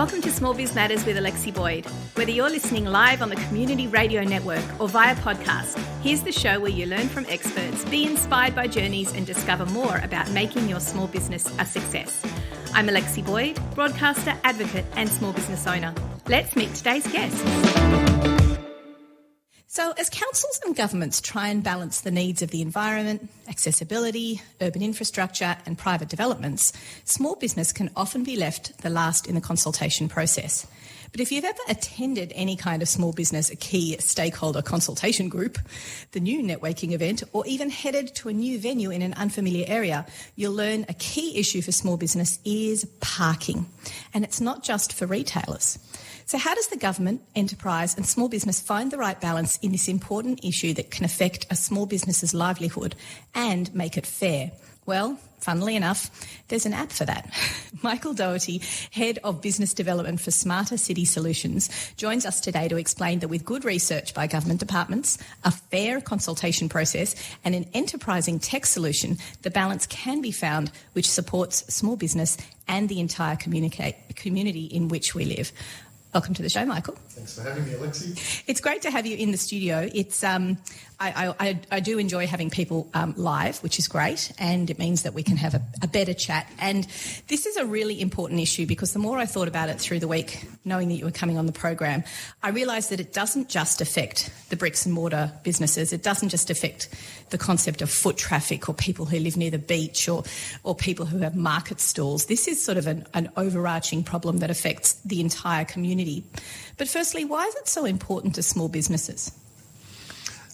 Welcome to Small Biz Matters with Alexi Boyd. Whether you're listening live on the Community Radio Network or via podcast, here's the show where you learn from experts, be inspired by journeys and discover more about making your small business a success. I'm Alexi Boyd, broadcaster, advocate and small business owner. Let's meet today's guest. So as councils and governments try and balance the needs of the environment, accessibility, urban infrastructure and private developments, small business can often be left the last in the consultation process. But if you've ever attended any kind of small business a key stakeholder consultation group, the new networking event, or even headed to a new venue in an unfamiliar area, you'll learn a key issue for small business is parking. And it's not just for retailers. So how does the government, enterprise and small business find the right balance in this important issue that can affect a small business's livelihood and make it fair? Well, funnily enough, there's an app for that. Michael Doherty, Head of Business Development for Smarter City Solutions, joins us today to explain that with good research by government departments, a fair consultation process and an enterprising tech solution, the balance can be found which supports small business and the entire community in which we live. Welcome to the show, Michael. Thanks for having me, Alexi. It's great to have you in the studio. It's I do enjoy having people live, which is great, and it means that we can have a better chat. And this is a really important issue because the more I thought about it through the week, knowing that you were coming on the program, I realised that it doesn't just affect the bricks and mortar businesses. It doesn't just affect the concept of foot traffic or people who live near the beach or people who have market stalls. This is sort of an overarching problem that affects the entire community. But firstly, why is it so important to small businesses?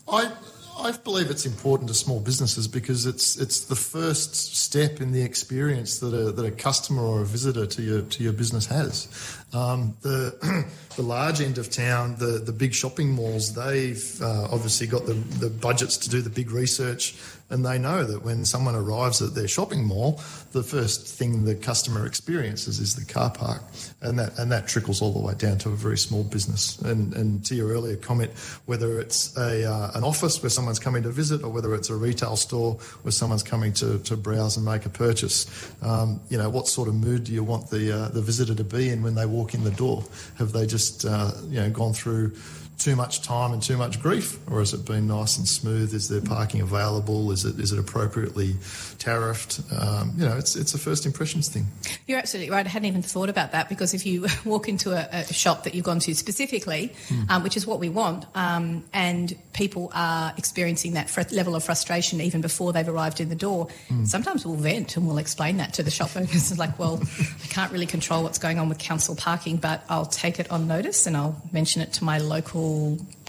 I believe it's important to small businesses because it's the first step in the experience that a customer or a visitor to your business has. The large end of town, the big shopping malls, they've obviously got the budgets to do the big research, and they know that when someone arrives at their shopping mall, the first thing the customer experiences is the car park, and that trickles all the way down to a very small business. And to your earlier comment, whether it's an office where someone's coming to visit or whether it's a retail store where someone's coming to browse and make a purchase, what sort of mood do you want the visitor to be in when they walk in the door? Have they just gone through too much time and too much grief, or has it been nice and smooth? Is there parking available? Is it appropriately tariffed? It's a first impressions thing. You're absolutely right. I hadn't even thought about that, because if you walk into a shop that you've gone to specifically, which is what we want, and people are experiencing that level of frustration even before they've arrived in the door, sometimes we'll vent and we'll explain that to the shop owners. It's like, well, I can't really control what's going on with council parking, but I'll take it on notice and I'll mention it to my local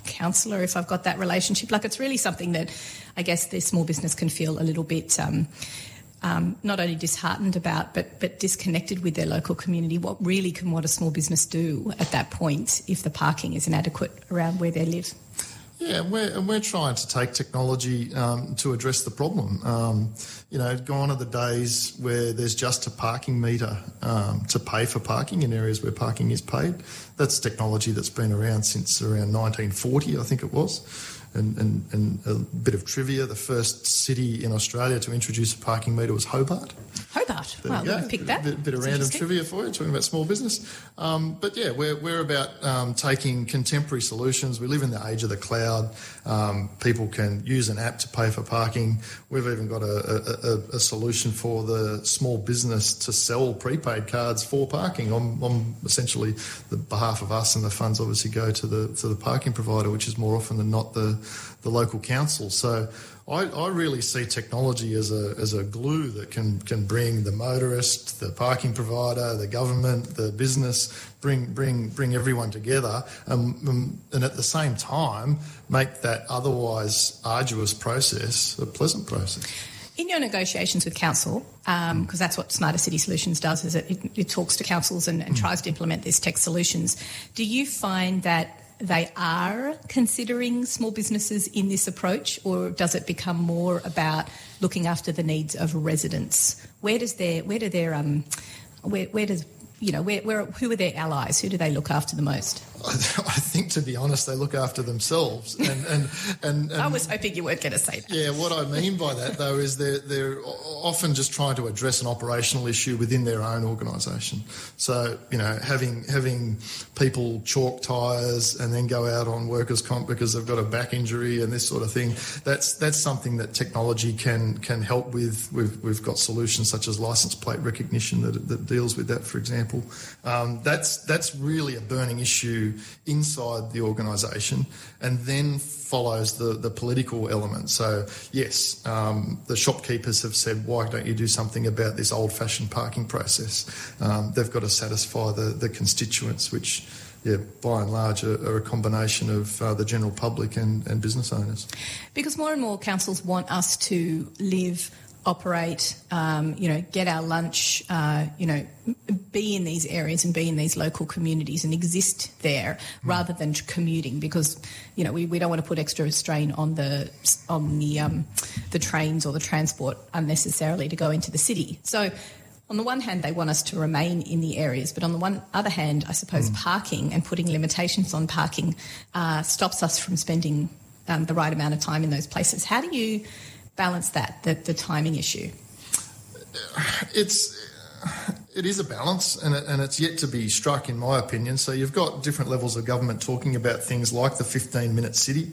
councillor if I've got that relationship. Like, it's really something that I guess the small business can feel a little bit not only disheartened about, but disconnected with their local community. What a small business do at that point if the parking is inadequate around where they live? Yeah, we're trying to take technology to address the problem. Gone are the days where there's just a parking meter to pay for parking in areas where parking is paid. That's technology that's been around since around 1940, I think it was. And a bit of trivia, the first city in Australia to introduce a parking meter was Hobart. Hobart. Well, we picked that. A bit of random trivia for you, talking about small business. But yeah, we're about taking contemporary solutions. We live in the age of the cloud. People can use an app to pay for parking. We've even got a solution for the small business to sell prepaid cards for parking on essentially the behalf of us, and the funds obviously go to the parking provider, which is more often than not the local council. So I really see technology as a glue that can bring the motorist, the parking provider, the government, the business, bring everyone together, and at the same time make that otherwise arduous process a pleasant process. In your negotiations with council, because that's what Smarter City Solutions does, is it talks to councils and tries to implement these tech solutions. Do you find that they are considering small businesses in this approach, or does it become more about looking after the needs of residents? Who are their allies? Who do they look after the most? I think, to be honest, they look after themselves. And I was hoping you weren't going to say that. Yeah, what I mean by that, though, is they're often just trying to address an operational issue within their own organisation. So, having people chalk tyres and then go out on workers' comp because they've got a back injury and this sort of thing, that's something that technology can help with. We've got solutions such as licence plate recognition that deals with that, for example. That's really a burning issue inside the organisation, and then follows the political element. So yes, the shopkeepers have said, why don't you do something about this old-fashioned parking process? They've got to satisfy the constituents, which by and large are a combination of the general public and business owners. Because more and more councils want us to live, operate, get our lunch, be in these areas and be in these local communities and exist there rather than commuting, because, we don't want to put extra strain on the trains or the transport unnecessarily to go into the city. So on the one hand, they want us to remain in the areas, but on the other hand, I suppose parking and putting limitations on parking stops us from spending the right amount of time in those places. How do you balance that, the timing issue? It is a balance, and it's yet to be struck, in my opinion. So you've got different levels of government talking about things like the 15-minute city.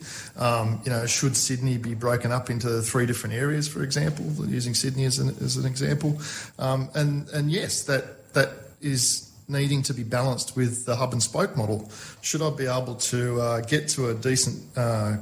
Should Sydney be broken up into 3 different areas, for example, using Sydney as an example? And yes, that is needing to be balanced with the hub and spoke model. Should I be able to get to a decent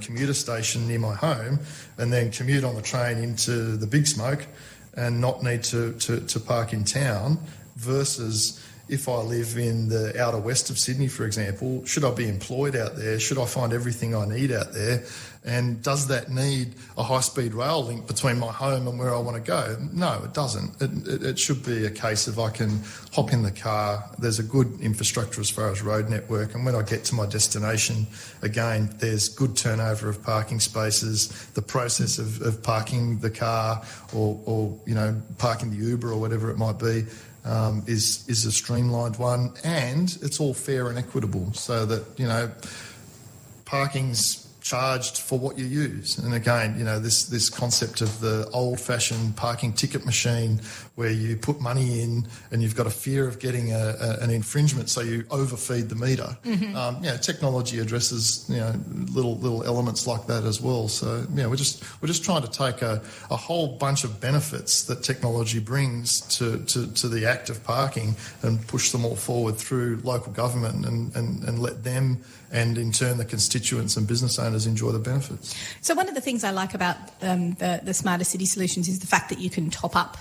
commuter station near my home and then commute on the train into the big smoke and not need to park in town, versus if I live in the outer west of Sydney, for example, should I be employed out there? Should I find everything I need out there? And does that need a high-speed rail link between my home and where I want to go? No, it doesn't. It should be a case of I can hop in the car. There's a good infrastructure as far as road network, and when I get to my destination, again, there's good turnover of parking spaces. The process of parking the car or parking the Uber or whatever it might be is a streamlined one, and it's all fair and equitable, so that parking's charged for what you use. And again, this concept of the old-fashioned parking ticket machine where you put money in and you've got a fear of getting an infringement, so you overfeed the meter. Technology addresses little elements like that as well. So we're just trying to take a whole bunch of benefits that technology brings to the act of parking and push them all forward through local government and let them, and in turn the constituents and business owners, enjoy the benefits. So one of the things I like about the Smarter City Solutions is the fact that you can top up,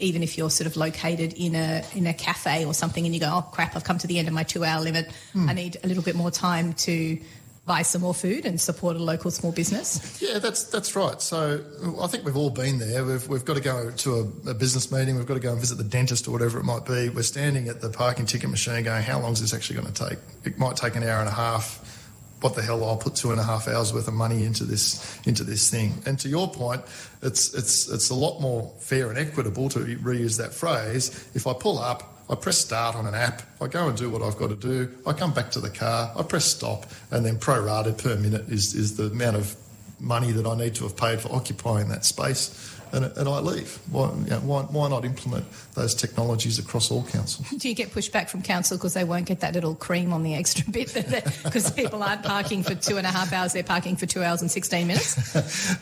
even if you're sort of located in a cafe or something and you go, oh crap, I've come to the end of my 2-hour limit. I need a little bit more time to buy some more food and support a local small business. Yeah, that's right. So I think we've all been there. We've got to go to a business meeting. We've got to go and visit the dentist or whatever it might be. We're standing at the parking ticket machine going, how long is this actually going to take? It might take an hour and a half. What the hell? I'll put 2.5 hours worth of money into this thing. And to your point, it's a lot more fair and equitable, to reuse that phrase. If I pull up, I press start on an app, I go and do what I've got to do, I come back to the car, I press stop, and then prorated per minute is the amount of money that I need to have paid for occupying that space, and I leave. Why not implement those technologies across all councils? Do you get pushback from council because they won't get that little cream on the extra bit, because people aren't parking for 2.5 hours, they're parking for 2 hours and 16 minutes?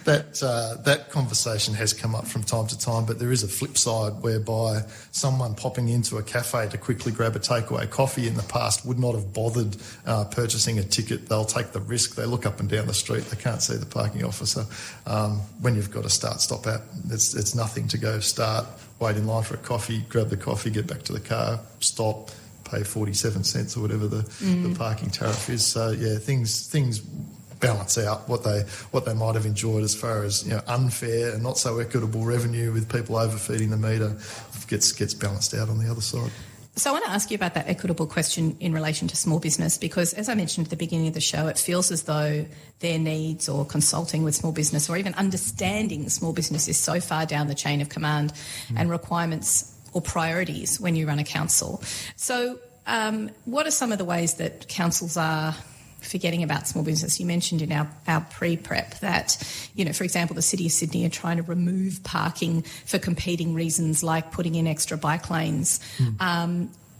That conversation has come up from time to time, but there is a flip side whereby someone popping into a cafe to quickly grab a takeaway coffee in the past would not have bothered purchasing a ticket. They'll take the risk. They look up and down the street, they can't see the parking officer. When you've got a start-stop app, it's nothing to go start, wait in line for a coffee, grab the coffee, get back to the car, stop, pay 47 cents or whatever the parking tariff is. So yeah, things balance out what they might have enjoyed as far as unfair and not so equitable revenue with people overfeeding the meter gets balanced out on the other side. So I want to ask you about that equitable question in relation to small business, because as I mentioned at the beginning of the show, it feels as though their needs or consulting with small business or even understanding small business is so far down the chain of command and requirements or priorities when you run a council. So what are some of the ways that councils are forgetting about small business? You mentioned in our pre-prep that, for example, the City of Sydney are trying to remove parking for competing reasons like putting in extra bike lanes.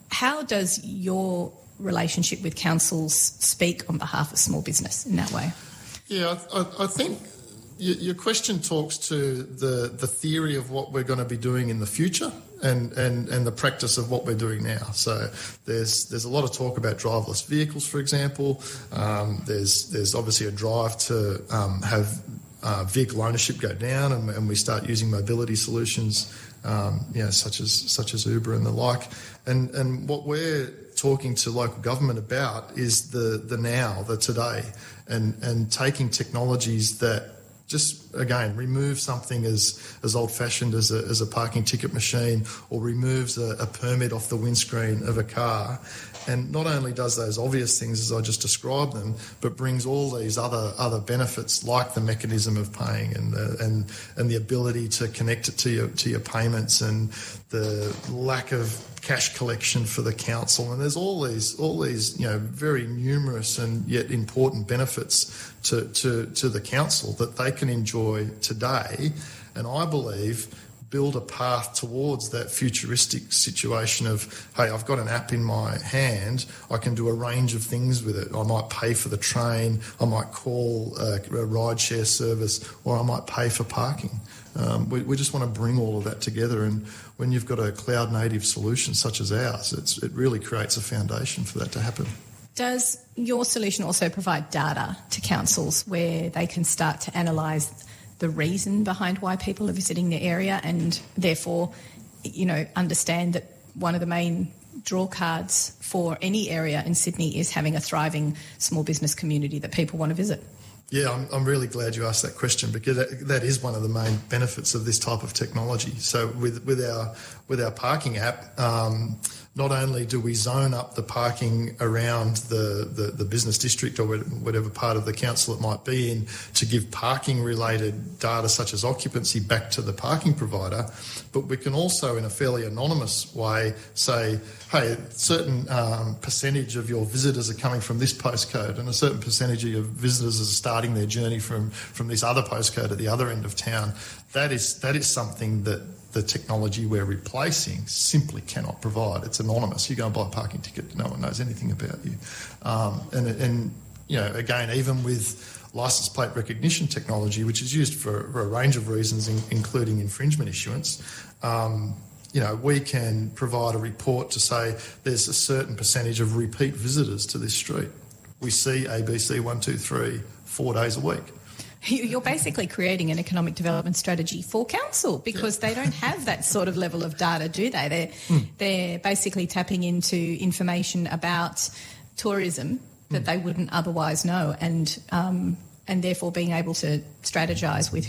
How does your relationship with councils speak on behalf of small business in that way? Yeah, I think your question talks to the theory of what we're going to be doing in the future and the practice of what we're doing now. So there's a lot of talk about driverless vehicles, for example. There's obviously a drive to have vehicle ownership go down, and we start using mobility solutions, such as Uber and the like. And what we're talking to local government about is the now, the today, and taking technologies that just, again, remove something as old-fashioned as a parking ticket machine, or removes a permit off the windscreen of a car. And not only does those obvious things as I just described them, but brings all these other benefits like the mechanism of paying and the ability to connect it to your payments, and the lack of cash collection for the council. And there's all these very numerous and yet important benefits to the council that they can enjoy today, and I believe build a path towards that futuristic situation of, hey, I've got an app in my hand, I can do a range of things with it. I might pay for the train, I might call a rideshare service, or I might pay for parking. We just want to bring all of that together, and when you've got a cloud-native solution such as ours, it really creates a foundation for that to happen. Does your solution also provide data to councils where they can start to analyse the reason behind why people are visiting the area, and therefore, understand that one of the main draw cards for any area in Sydney is having a thriving small business community that people want to visit? Yeah, I'm really glad you asked that question, because that is one of the main benefits of this type of technology. So with our parking app, not only do we zone up the parking around the business district or whatever part of the council it might be in to give parking related data such as occupancy back to the parking provider, but we can also in a fairly anonymous way say, hey, a certain percentage of your visitors are coming from this postcode, and a certain percentage of your visitors are starting their journey from this other postcode at the other end of town. That is something that the technology we're replacing simply cannot provide. It's anonymous. You go and buy a parking ticket, no one knows anything about you. Again, even with license plate recognition technology, which is used for a range of reasons, including infringement issuance, we can provide a report to say there's a certain percentage of repeat visitors to this street. We see ABC 1, 2, 3, 4 days a week. You're basically creating an economic development strategy for council, because they don't have that sort of level of data, do they? They're basically tapping into information about tourism that they wouldn't otherwise know, and therefore being able to strategise with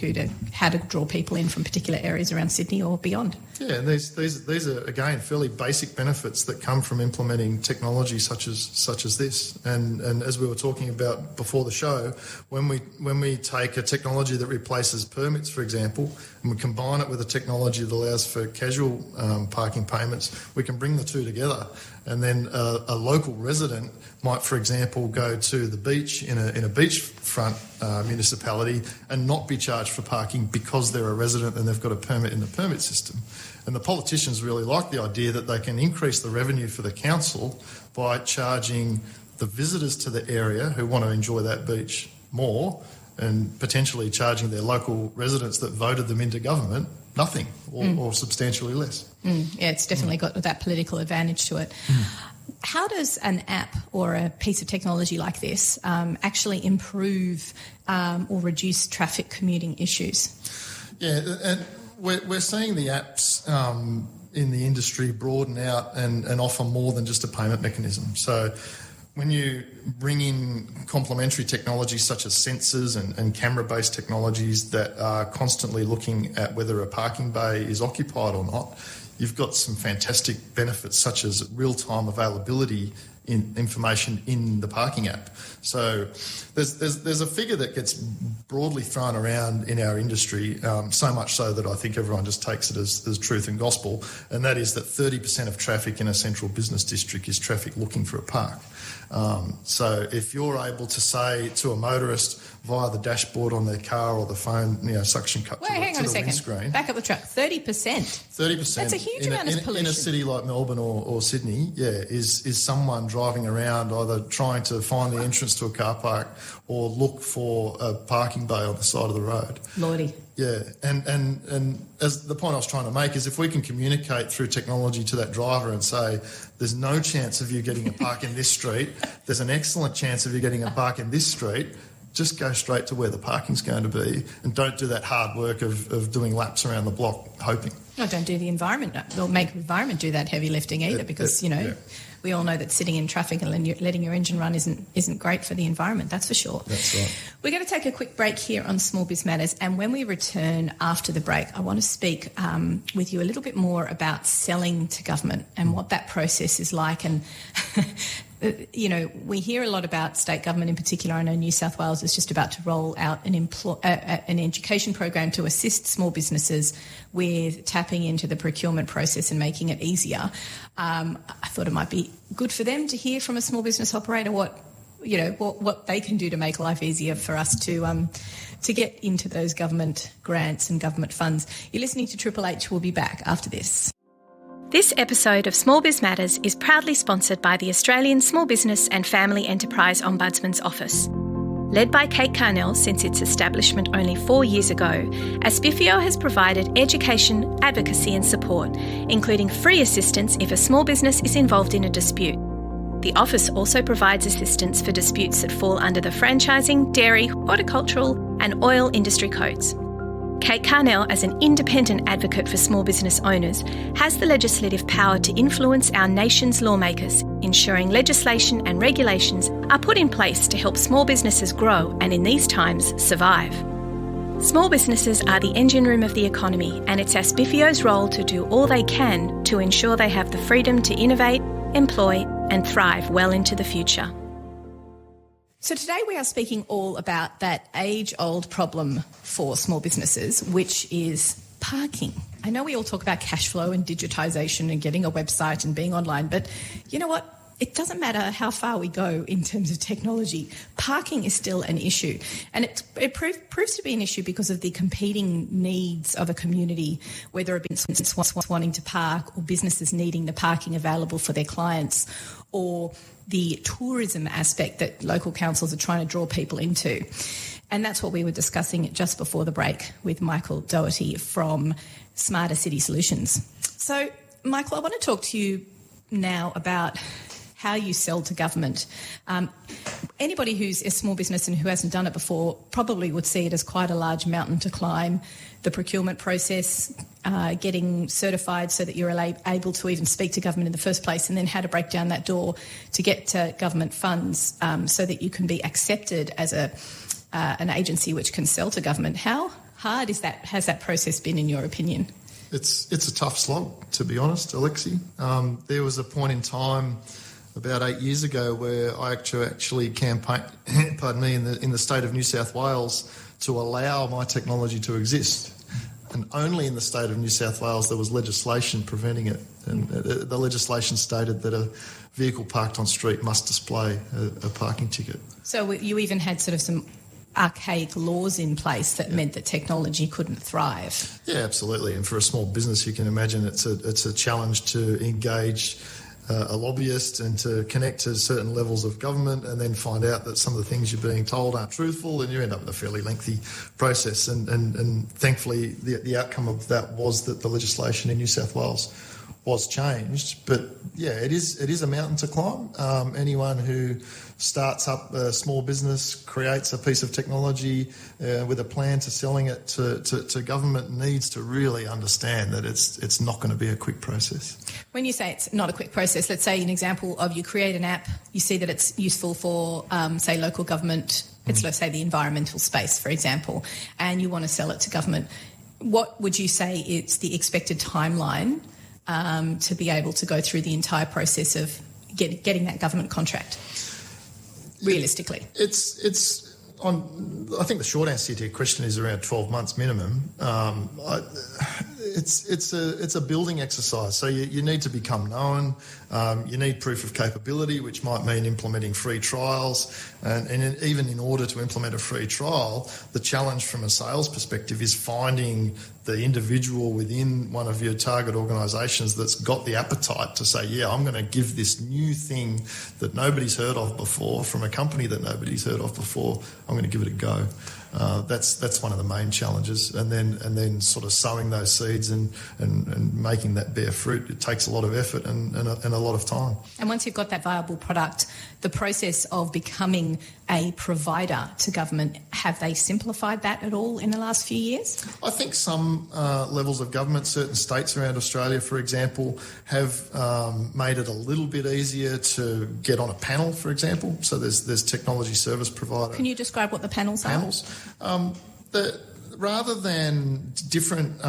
how to draw people in from particular areas around Sydney or beyond. Yeah, and these are again fairly basic benefits that come from implementing technology such as this. And as we were talking about before the show, when we take a technology that replaces permits, for example, and we combine it with a technology that allows for casual parking payments, we can bring the two together. And then a local resident might, for example, go to the beach in a beachfront municipality and not be charged for parking because they're a resident and they've got a permit in the permit system. And the politicians really like the idea that they can increase the revenue for the council by charging the visitors to the area who want to enjoy that beach more, and potentially charging their local residents that voted them into government nothing or substantially less. Yeah, it's definitely got that political advantage to it. How does an app or a piece of technology like this actually improve or reduce traffic commuting issues? Yeah, and we're seeing the apps in the industry broaden out and offer more than just a payment mechanism. So when you bring in complementary technologies such as sensors and camera-based technologies that are constantly looking at whether a parking bay is occupied or not, you've got some fantastic benefits such as real-time availability in information in the parking app. So there's a figure that gets broadly thrown around in our industry, so much so that I think everyone just takes it as truth and gospel, and that is that 30% of traffic in a central business district is traffic looking for a park. So if you're able to say to a motorist via the dashboard on their car or the phone, suction cup to the windscreen. Back up the truck. 30%. 30%. That's a huge amount of pollution. In a city like Melbourne or Sydney, is someone driving around either trying to find the entrance to a car park or look for a parking bay on the side of the road. Lordy. Yeah, and as the point I was trying to make is if we can communicate through technology to that driver and say, there's no chance of you getting a park in this street, there's an excellent chance of you getting a park in this street, just go straight to where the parking's going to be and don't do that hard work of doing laps around the block hoping. No, don't do the environment, or make the environment do that heavy lifting either, because, we all know that sitting in traffic and letting your engine run isn't great for the environment, that's for sure. That's right. We're going to take a quick break here on Small Biz Matters, and when we return after the break, I want to speak with you a little bit more about selling to government and what that process is like. And we hear a lot about state government in particular. I know New South Wales is just about to roll out an education program to assist small businesses with tapping into the procurement process and making it easier. I thought it might be good for them to hear from a small business operator what they can do to make life easier for us to get into those government grants and government funds. You're listening to Triple H. We'll be back after this. This episode of Small Biz Matters is proudly sponsored by the Australian Small Business and Family Enterprise Ombudsman's Office. Led by Kate Carnell since its establishment only 4 years ago, Aspifio has provided education, advocacy and support, including free assistance if a small business is involved in a dispute. The office also provides assistance for disputes that fall under the franchising, dairy, horticultural and oil industry codes. Kate Carnell, as an independent advocate for small business owners, has the legislative power to influence our nation's lawmakers, ensuring legislation and regulations are put in place to help small businesses grow and, in these times, survive. Small businesses are the engine room of the economy, and it's Aspifio's role to do all they can to ensure they have the freedom to innovate, employ and thrive well into the future. So today we are speaking all about that age-old problem for small businesses, which is parking. I know we all talk about cash flow and digitisation and getting a website and being online, but you know what? It doesn't matter how far we go in terms of technology. Parking is still an issue. And it proves to be an issue because of the competing needs of a community, whether it be businesses wanting to park or businesses needing the parking available for their clients, or the tourism aspect that local councils are trying to draw people into. And that's what we were discussing just before the break with Michael Doherty from Smarter City Solutions. So, Michael, I want to talk to you now about how you sell to government. Anybody who's a small business and who hasn't done it before probably would see it as quite a large mountain to climb. The procurement process, getting certified so that you're able to even speak to government in the first place, and then how to break down that door to get to government funds so that you can be accepted as an agency which can sell to government. How hard has that process been, in your opinion? It's a tough slog, to be honest, Alexi. There was a point in time about 8 years ago where I actually campaigned, in the state of New South Wales to allow my technology to exist. And only in the state of New South Wales there was legislation preventing it. And the legislation stated that a vehicle parked on street must display a parking ticket. So you even had sort of some archaic laws in place that meant that technology couldn't thrive. Yeah, absolutely. And for a small business, you can imagine it's a challenge to engage a lobbyist and to connect to certain levels of government and then find out that some of the things you're being told aren't truthful, and you end up with a fairly lengthy process. And thankfully, the outcome of that was that the legislation in New South Wales was changed. But yeah, it is a mountain to climb. Anyone who starts up a small business, creates a piece of technology with a plan to selling it to government, needs to really understand that it's not going to be a quick process. When you say it's not a quick process, let's say an example of you create an app, you see that it's useful for, say, local government, let's say the environmental space, for example, and you want to sell it to government. What would you say is the expected timeline to be able to go through the entire process of getting that government contract, realistically? I think the short answer to your question is around 12 months minimum. It's a building exercise. So you need to become known. You need proof of capability, which might mean implementing free trials. And even in order to implement a free trial, the challenge from a sales perspective is finding the individual within one of your target organisations that's got the appetite to say, yeah, I'm going to give this new thing that nobody's heard of before, from a company that nobody's heard of before, I'm going to give it a go. That's one of the main challenges, and then sort of sowing those seeds and making that bear fruit. It takes a lot of effort and a lot of time. And once you've got that viable product, the process of becoming a provider to government, have they simplified that at all in the last few years? I think some levels of government, certain states around Australia, for example, have made it a little bit easier to get on a panel, for example. So there's technology service provider. Can you describe what the panels are? Rather than different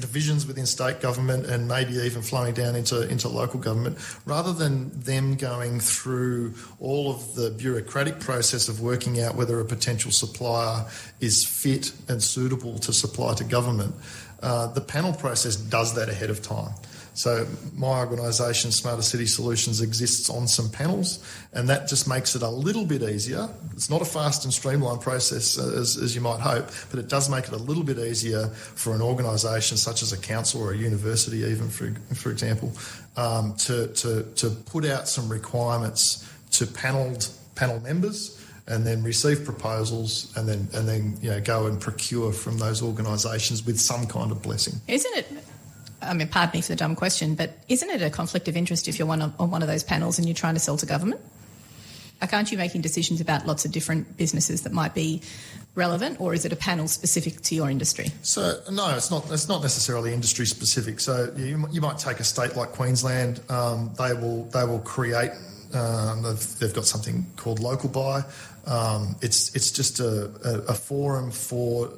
divisions within state government and maybe even flowing down into local government, rather than them going through all of the bureaucratic process of working out whether a potential supplier is fit and suitable to supply to government, the panel process does that ahead of time. So my organisation, Smarter City Solutions, exists on some panels, and that just makes it a little bit easier. It's not a fast and streamlined process as you might hope, but it does make it a little bit easier for an organisation such as a council or a university even, for example, to put out some requirements to panel members, and then receive proposals, and then go and procure from those organisations with some kind of blessing. Isn't it? I mean, pardon me for the dumb question, but isn't it a conflict of interest if you're on one of those panels and you're trying to sell to government? Like, aren't you making decisions about lots of different businesses that might be relevant, or is it a panel specific to your industry? So no, it's not necessarily industry specific. So you might take a state like Queensland. They will create. They've got something called Local Buy. It's just a forum for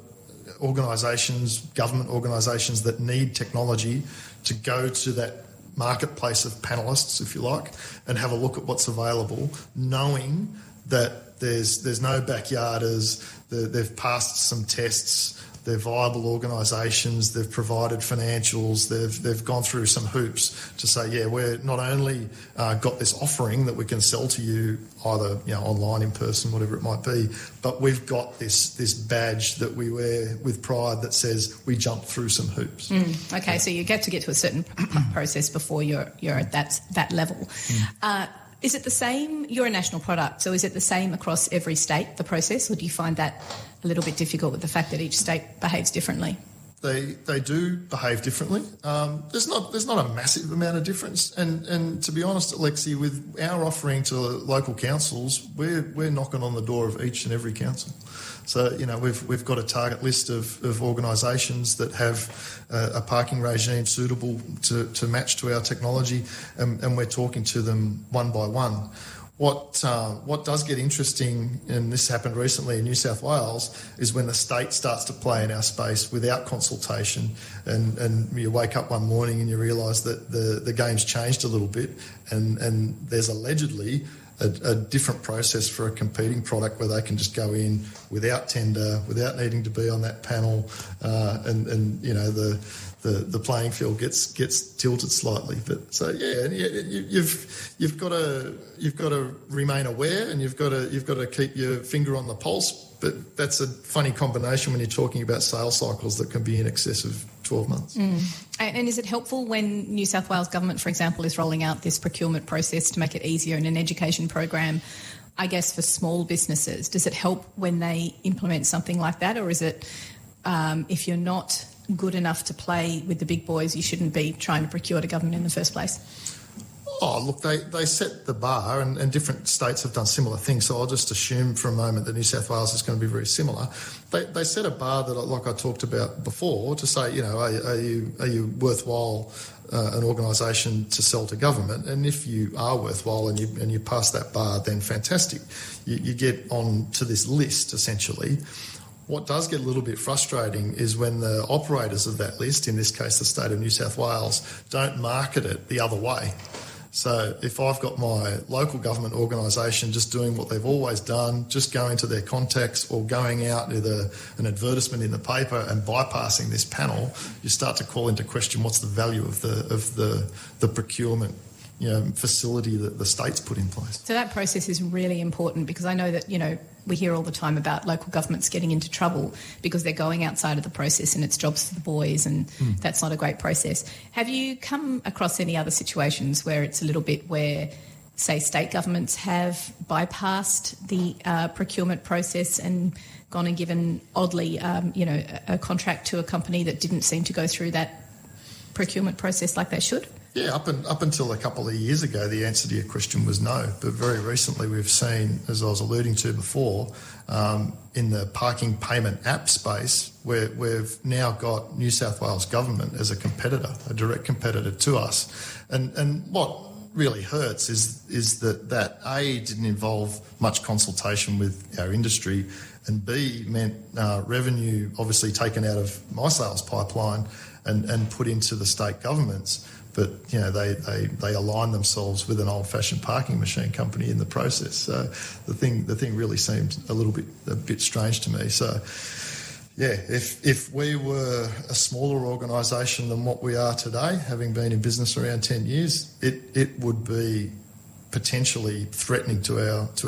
organisations, government organisations that need technology to go to that marketplace of panellists, if you like, and have a look at what's available, knowing that there's no backyarders, they've passed some tests, they're viable organisations, they've provided financials, they've gone through some hoops to say, yeah, we're not only got this offering that we can sell to you either online, in person, whatever it might be, but we've got this badge that we wear with pride that says we jumped through some hoops. Okay, so you get to a certain process before you're at that level. Is it the same? You're a national product, so is it the same across every state, the process, or do you find that a little bit difficult with the fact that each state behaves differently? They do behave differently. There's not a massive amount of difference, and to be honest, Alexi, with our offering to local councils, we're knocking on the door of each and every council. So we've got a target list of organisations that have a parking regime suitable to match to our technology, and we're talking to them one by one. What does get interesting, and this happened recently in New South Wales, is when the state starts to play in our space without consultation, and you wake up one morning and you realise that the game's changed a little bit, and there's allegedly a different process for a competing product where they can just go in without tender, without needing to be on that panel, and the playing field gets tilted slightly. But so you've got to remain aware, and you've got to keep your finger on the pulse. But that's a funny combination when you're talking about sales cycles that can be in excess of 12 months. And is it helpful when New South Wales government, for example, is rolling out this procurement process to make it easier in an education program, I guess, for small businesses? Does it help when they implement something like that, or is it if you're not good enough to play with the big boys, you shouldn't be trying to procure to government in the first place? Oh, look, they set the bar, and different states have done similar things, so I'll just assume for a moment that New South Wales is going to be very similar. They set a bar that, like I talked about before, to say, are you worthwhile an organisation to sell to government? And if you are worthwhile and you pass that bar, then fantastic. You get on to this list, essentially. What does get a little bit frustrating is when the operators of that list, in this case the state of New South Wales, don't market it the other way. So if I've got my local government organisation just doing what they've always done, just going to their contacts or going out with an advertisement in the paper and bypassing this panel, you start to call into question what's the value of the procurement facility that the state's put in place. So that process is really important, because I know that, we hear all the time about local governments getting into trouble because they're going outside of the process and it's jobs for the boys, and that's not a great process. Have you come across any other situations where it's a little bit where, say, state governments have bypassed the procurement process and gone and given, oddly, a contract to a company that didn't seem to go through that procurement process like they should? Yeah, up until a couple of years ago, the answer to your question was no. But very recently we've seen, as I was alluding to before, in the parking payment app space, where we've now got New South Wales government as a competitor, a direct competitor to us. And what really hurts is that A, didn't involve much consultation with our industry, and B, meant revenue obviously taken out of my sales pipeline and put into the state governments. But they align themselves with an old-fashioned parking machine company in the process. So the thing really seemed a bit strange to me. So yeah, if we were a smaller organisation than what we are today, having been in business around 10 years, it would be potentially threatening to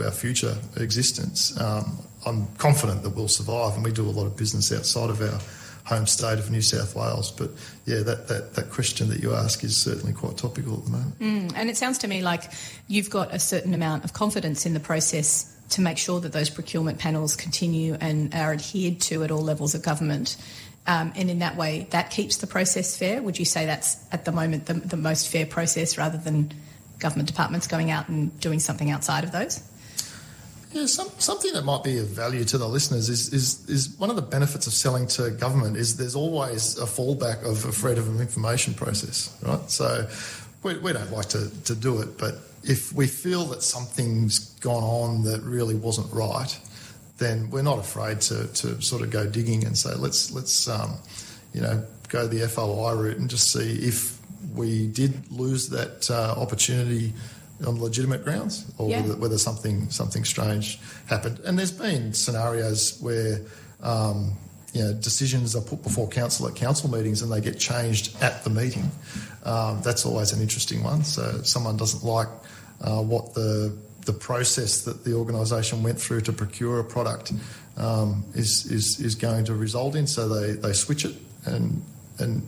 our future existence. I'm confident that we'll survive, and we do a lot of business outside of our home state of New South Wales. But yeah, that question that you ask is certainly quite topical at the moment. And it sounds to me like you've got a certain amount of confidence in the process to make sure that those procurement panels continue and are adhered to at all levels of government. And in that way, that keeps the process fair. Would you say that's at the moment the most fair process, rather than government departments going out and doing something outside of those? Yeah, something that might be of value to the listeners is one of the benefits of selling to government is there's always a fallback of a freedom of information process, right? So we don't like to do it, but if we feel that something's gone on that really wasn't right, then we're not afraid to sort of go digging and say let's go the FOI route and just see if we did lose that opportunity on legitimate grounds, or whether something strange happened. And there's been scenarios where decisions are put before council at council meetings and they get changed at the meeting. That's always an interesting one. So if someone doesn't like what the process that the organisation went through to procure a product is going to result in, so they switch it. And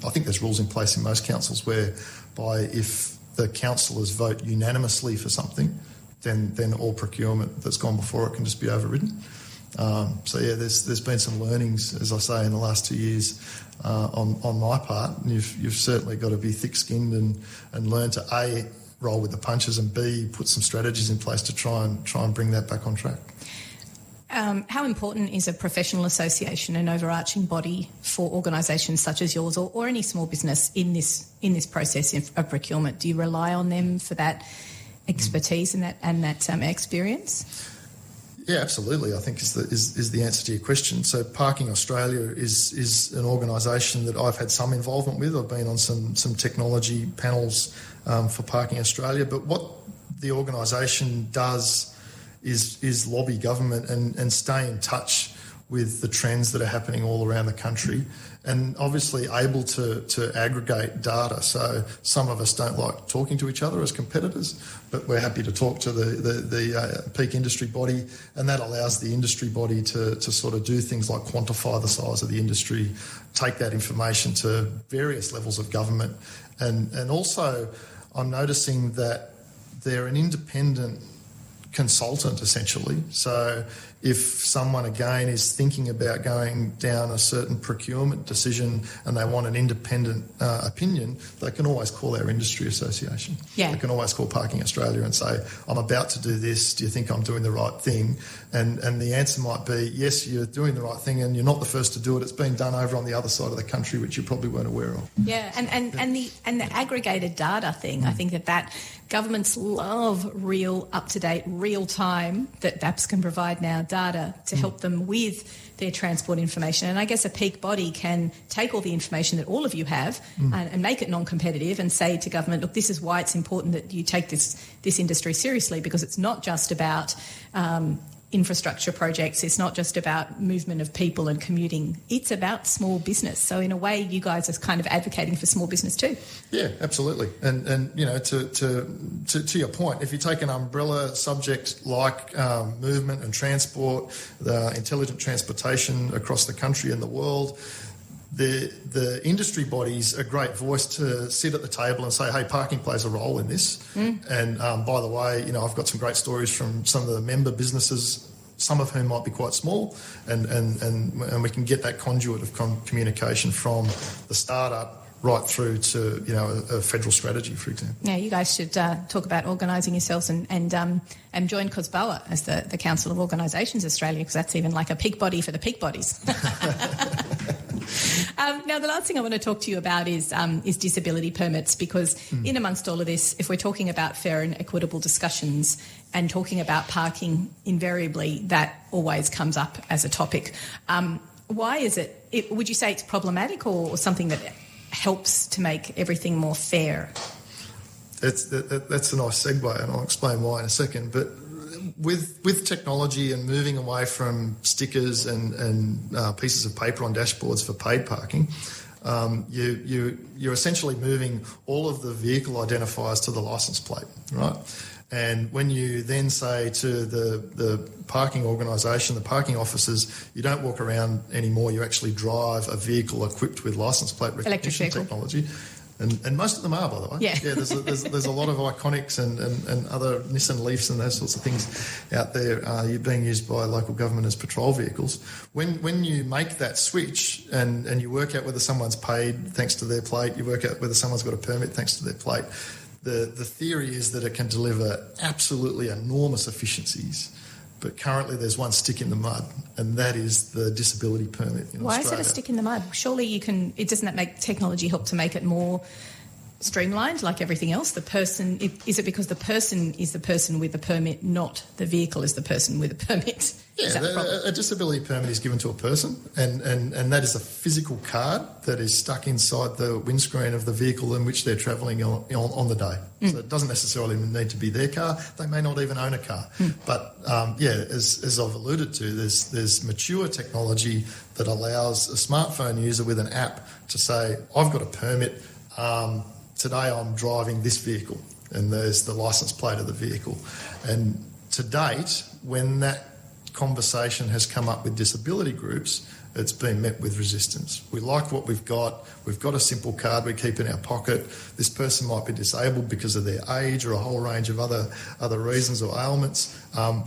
I think there's rules in place in most councils whereby if the councillors vote unanimously for something, then all procurement that's gone before it can just be overridden. So yeah, there's been some learnings, as I say, in the last 2 years on my part. And you've certainly got to be thick-skinned and learn to A, roll with the punches, and B, put some strategies in place to try and bring that back on track. How important is a professional association, an overarching body for organisations such as yours, or any small business in this process of procurement? Do you rely on them for that expertise and that experience? Yeah, absolutely. I think is the answer to your question. So Parking Australia is an organisation that I've had some involvement with. I've been on some technology panels for Parking Australia. But what the organisation does is lobby government and stay in touch with the trends that are happening all around the country, and obviously able to aggregate data. So some of us don't like talking to each other as competitors, but we're happy to talk to the peak industry body, and that allows the industry body to sort of do things like quantify the size of the industry, take that information to various levels of government, and also I'm noticing that they're an independent consultant essentially. So if someone again is thinking about going down a certain procurement decision and they want an independent opinion, they can always call our industry association. Yeah. They can always call Parking Australia and say, I'm about to do this, do you think I'm doing the right thing? And the answer might be, yes, you're doing the right thing and you're not the first to do it. It's been done over on the other side of the country, which you probably weren't aware of. Yeah, and the aggregated data thing, I think that governments love real up-to-date, real time that apps can provide now data to help them with their transport information. And I guess a peak body can take all the information that all of you have and make it non-competitive and say to government, look, this is why it's important that you take this industry seriously, because it's not just about infrastructure projects, it's not just about movement of people and commuting, it's about small business. So in a way, you guys are kind of advocating for small business too. Yeah, absolutely. And you know, to your point, if you take an umbrella subject like movement and transport, the intelligent transportation across the country and the world, the industry bodies a great voice to sit at the table and say, hey, parking plays a role in this. And by the way, you know, I've got some great stories from some of the member businesses, some of whom might be quite small, and we can get that conduit of communication from the startup right through to, you know, a federal strategy, for example. Yeah, you guys should talk about organising yourselves and join COSBOA as the Council of Organisations Australia, because that's even like a peak body for the peak bodies. Now, the last thing I want to talk to you about is disability permits, because in amongst all of this, if we're talking about fair and equitable discussions and talking about parking, invariably that always comes up as a topic. Why is it? Would you say it's problematic or something that helps to make everything more fair? That's a nice segue, and I'll explain why in a second. But with technology and moving away from stickers and pieces of paper on dashboards for paid parking, you're essentially moving all of the vehicle identifiers to the licence plate, right? And when you then say to the parking organisation, the parking officers, you don't walk around anymore, you actually drive a vehicle equipped with licence plate recognition technology. And most of them are, by the way. Yeah. There's a lot of Iconics and other Nissan Leafs and those sorts of things out there being used by local government as patrol vehicles. When you make that switch and you work out whether someone's paid thanks to their plate, you work out whether someone's got a permit thanks to their plate, the theory is that it can deliver absolutely enormous efficiencies. But currently there's one stick in the mud, and that is the disability permit in Australia. Why is it a stick in the mud? Surely doesn't that make technology help to make it more streamlined like everything else? Is it because the person is the person with the permit, not the vehicle is the person with the permit? Yeah, a disability permit is given to a person, and that is a physical card that is stuck inside the windscreen of the vehicle in which they're travelling on the day. So it doesn't necessarily need to be their car. They may not even own a car. But, as I've alluded to, there's mature technology that allows a smartphone user with an app to say, I've got a permit, today I'm driving this vehicle, and there's the licence plate of the vehicle. And to date, when that conversation has come up with disability groups, it's been met with resistance. We like what we've got a simple card we keep in our pocket. This person might be disabled because of their age or a whole range of other reasons or ailments.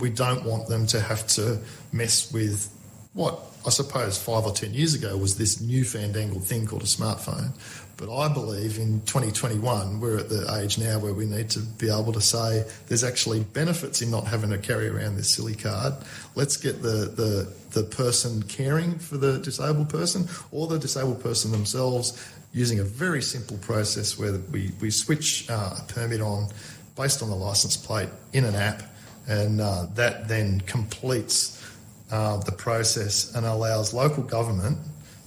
We don't want them to have to mess with what I suppose 5 or 10 years ago was this new fandangled thing called a smartphone. But I believe in 2021 we're at the age now where we need to be able to say there's actually benefits in not having to carry around this silly card. Let's get the person caring for the disabled person or the disabled person themselves using a very simple process where we switch a permit on based on the licence plate in an app, and that then completes the process and allows local government,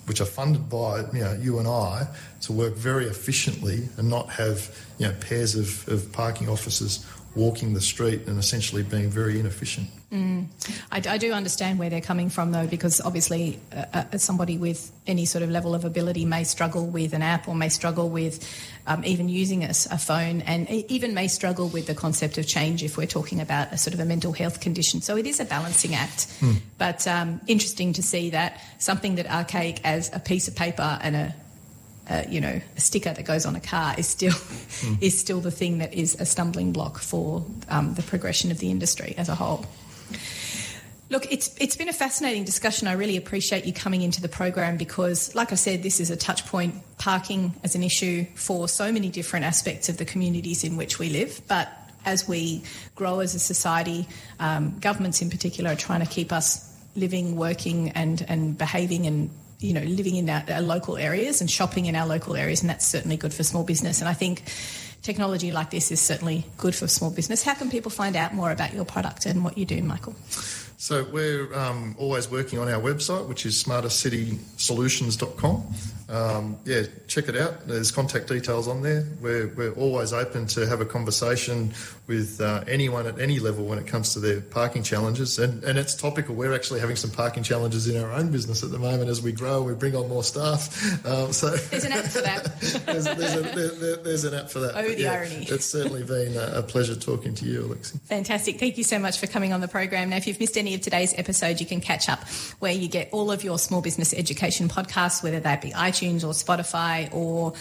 which are funded by you and I, to work very efficiently and not have pairs of parking officers walking the street and essentially being very inefficient. I do understand where they're coming from, though, because obviously somebody with any sort of level of ability may struggle with an app or may struggle with even using a phone, and even may struggle with the concept of change if we're talking about a sort of a mental health condition. So it is a balancing act. But interesting to see that something that archaic as a piece of paper and a sticker that goes on a car is still the thing that is a stumbling block for the progression of the industry as a whole. Look, it's been a fascinating discussion. I really appreciate you coming into the program because, like I said, this is a touch point, parking as an issue for so many different aspects of the communities in which we live. But as we grow as a society, governments in particular are trying to keep us living, working and behaving and living in our local areas and shopping in our local areas, and that's certainly good for small business. And I think technology like this is certainly good for small business. How can people find out more about your product and what you do, Michael? So we're always working on our website, which is smartercitysolutions.com. Check it out. There's contact details on there. We're always open to have a conversation with anyone at any level when it comes to their parking challenges. And it's topical. We're actually having some parking challenges in our own business at the moment as we grow. We bring on more staff. So there's an app for that. there's an app for that. Oh, the irony. It's certainly been a pleasure talking to you, Alexi. Fantastic. Thank you so much for coming on the program. Now, if you've missed any of today's episode, you can catch up where you get all of your small business education podcasts, whether that be iTunes or Spotify or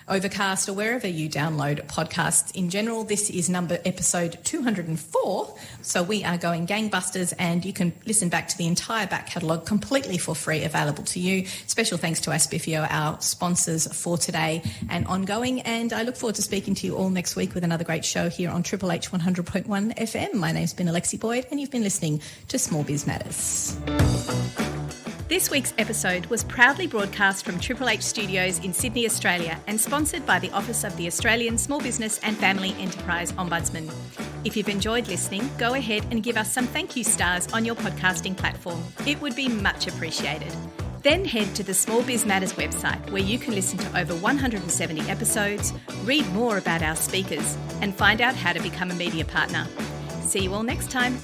Overcast or wherever you download podcasts in general. This is episode 204. So we are going gangbusters, and you can listen back to the entire back catalogue completely for free, available to you. Special thanks to Aspifio, our sponsors for today and ongoing. And I look forward to speaking to you all next week with another great show here on Triple H 100.1 FM. My name's been Alexi Boyd, and you've been listening to Small Biz Matters. This week's episode was proudly broadcast from Triple H Studios in Sydney, Australia, and sponsored by the Office of the Australian Small Business and Family Enterprise Ombudsman. If you've enjoyed listening, go ahead and give us some thank you stars on your podcasting platform. It would be much appreciated. Then head to the Small Biz Matters website, where you can listen to over 170 episodes, read more about our speakers, and find out how to become a media partner. See you all next time.